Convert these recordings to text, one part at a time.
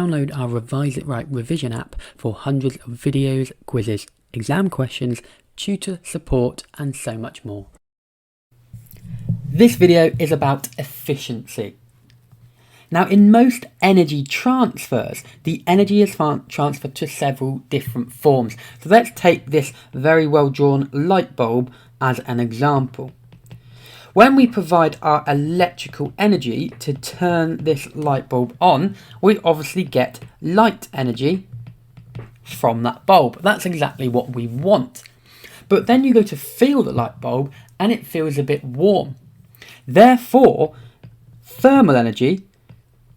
download our Revise It Right revision app for hundreds of videos, quizzes, exam questions, tutor support and so much more. This video is about efficiency. Now, in most energy transfers, the energy is transferred to several different forms. So let's take this very well drawn light bulb as an example. When we provide our electrical energy to turn this light bulb on, we obviously get light energy from that bulb. That's exactly what we want. But then you go to feel the light bulb and it feels a bit warm. Therefore, thermal energy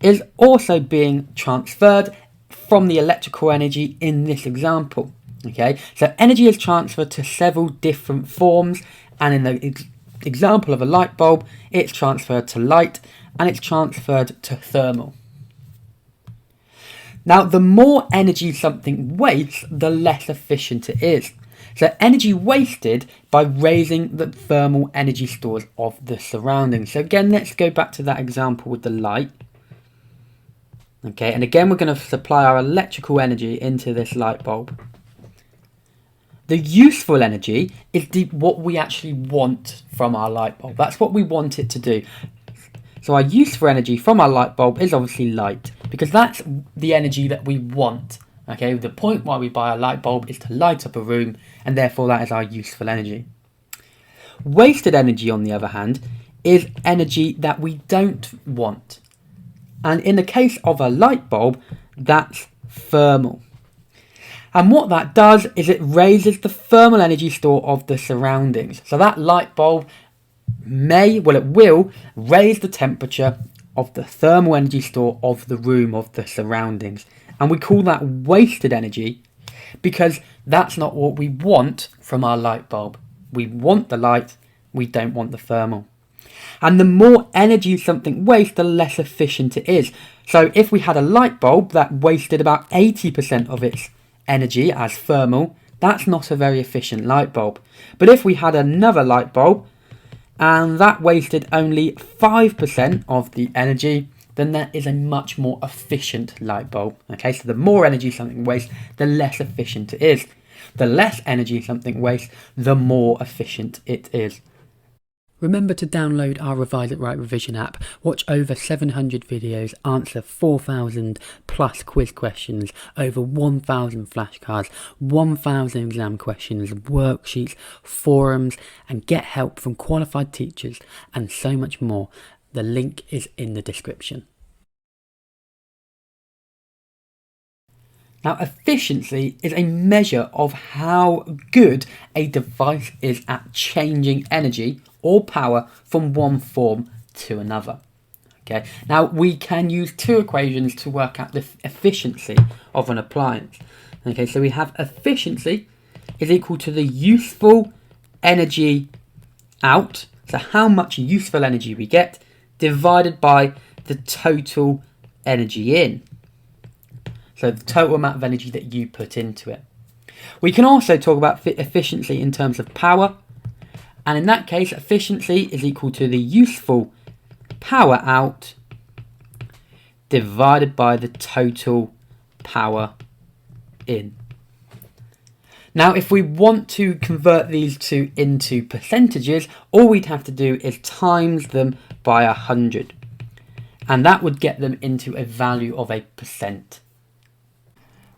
is also being transferred from the electrical energy in this example. Okay, so energy is transferred to several different forms, and in the example of a light bulb, it's transferred to light and it's transferred to thermal. Now, the more energy something wastes, the less efficient it is. So energy wasted by raising the thermal energy stores of the surroundings. So again, let's go back to that example with the light. Okay, and again, we're going to supply our electrical energy into this light bulb. The useful energy is what we actually want from our light bulb. That's what we want it to do. So our useful energy from our light bulb is obviously light, because that's the energy that we want. Okay, the point why we buy a light bulb is to light up a room, and therefore that is our useful energy. Wasted energy, on the other hand, is energy that we don't want. And in the case of a light bulb, that's thermal. And what that does is it raises the thermal energy store of the surroundings. So that light bulb it will raise the temperature of the thermal energy store of the room, of the surroundings. And we call that wasted energy because that's not what we want from our light bulb. We want the light, we don't want the thermal. And the more energy something wastes, the less efficient it is. So if we had a light bulb that wasted about 80% of its energy as thermal, that's not a very efficient light bulb. But if we had another light bulb and that wasted only 5% of the energy, then that is a much more efficient light bulb. Okay, so the more energy something wastes, the less efficient it is. The less energy something wastes, the more efficient it is. Remember to download our Revise It Right revision app, watch over 700 videos, answer 4,000 plus quiz questions, over 1,000 flashcards, 1,000 exam questions, worksheets, forums, and get help from qualified teachers and so much more. The link is in the description. Now, efficiency is a measure of how good a device is at changing energy or power from one form to another. Okay, now we can use two equations to work out the efficiency of an appliance. Okay, so we have efficiency is equal to the useful energy out, so how much useful energy we get, divided by the total energy in. So the total amount of energy that you put into it. We can also talk about efficiency in terms of power. And in that case, efficiency is equal to the useful power out divided by the total power in. Now, if we want to convert these two into percentages, all we'd have to do is times them by 100. And that would get them into a value of a percent.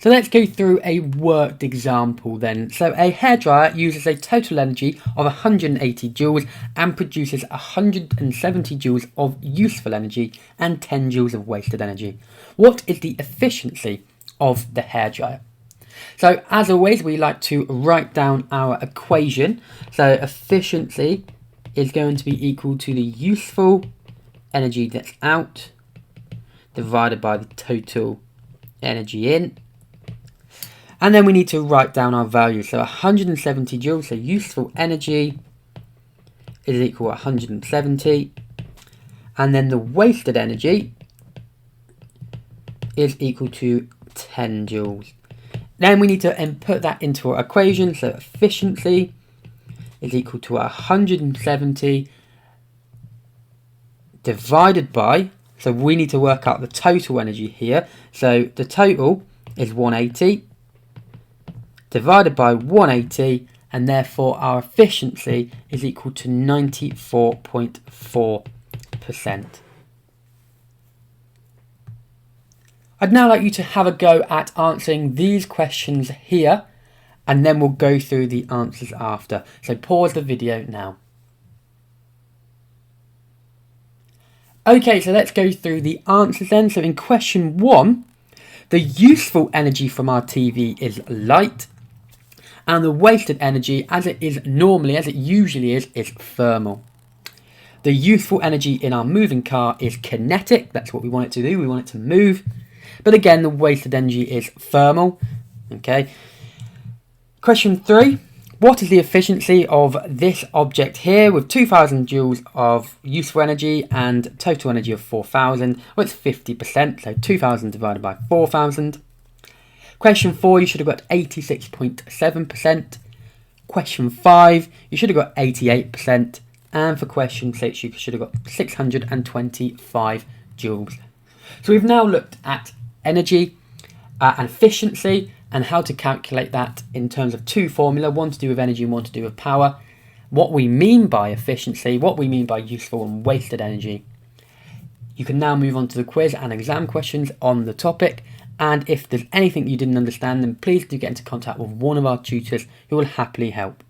So let's go through a worked example then. So a hairdryer uses a total energy of 180 joules and produces 170 joules of useful energy and 10 joules of wasted energy. What is the efficiency of the hairdryer? So as always, we like to write down our equation. So efficiency is going to be equal to the useful energy that's out divided by the total energy in. And then we need to write down our values. So 170 joules, so useful energy is equal to 170. And then the wasted energy is equal to 10 joules. Then we need to input that into our equation. So efficiency is equal to 170 divided by, So we need to work out the total energy here. So the total is 180 divided by 180, and therefore our efficiency is equal to 94.4%. I'd now like you to have a go at answering these questions here, and then we'll go through the answers after. So pause the video now. Okay, so let's go through the answers then. So in question 1, the useful energy from our TV is light, and the wasted energy, as it usually is thermal. The useful energy in our moving car is kinetic. That's what we want it to do. We want it to move. But again, the wasted energy is thermal. Okay. Question 3. What is the efficiency of this object here with 2,000 joules of useful energy and total energy of 4,000? Well, it's 50%, so 2,000 divided by 4,000. Question 4, you should have got 86.7%. Question 5, you should have got 88%. And for question 6, you should have got 625 joules. So we've now looked at energy and efficiency and how to calculate that in terms of two formula, one to do with energy and one to do with power. What we mean by efficiency, what we mean by useful and wasted energy. You can now move on to the quiz and exam questions on the topic. And if there's anything you didn't understand, then please do get into contact with one of our tutors who will happily help.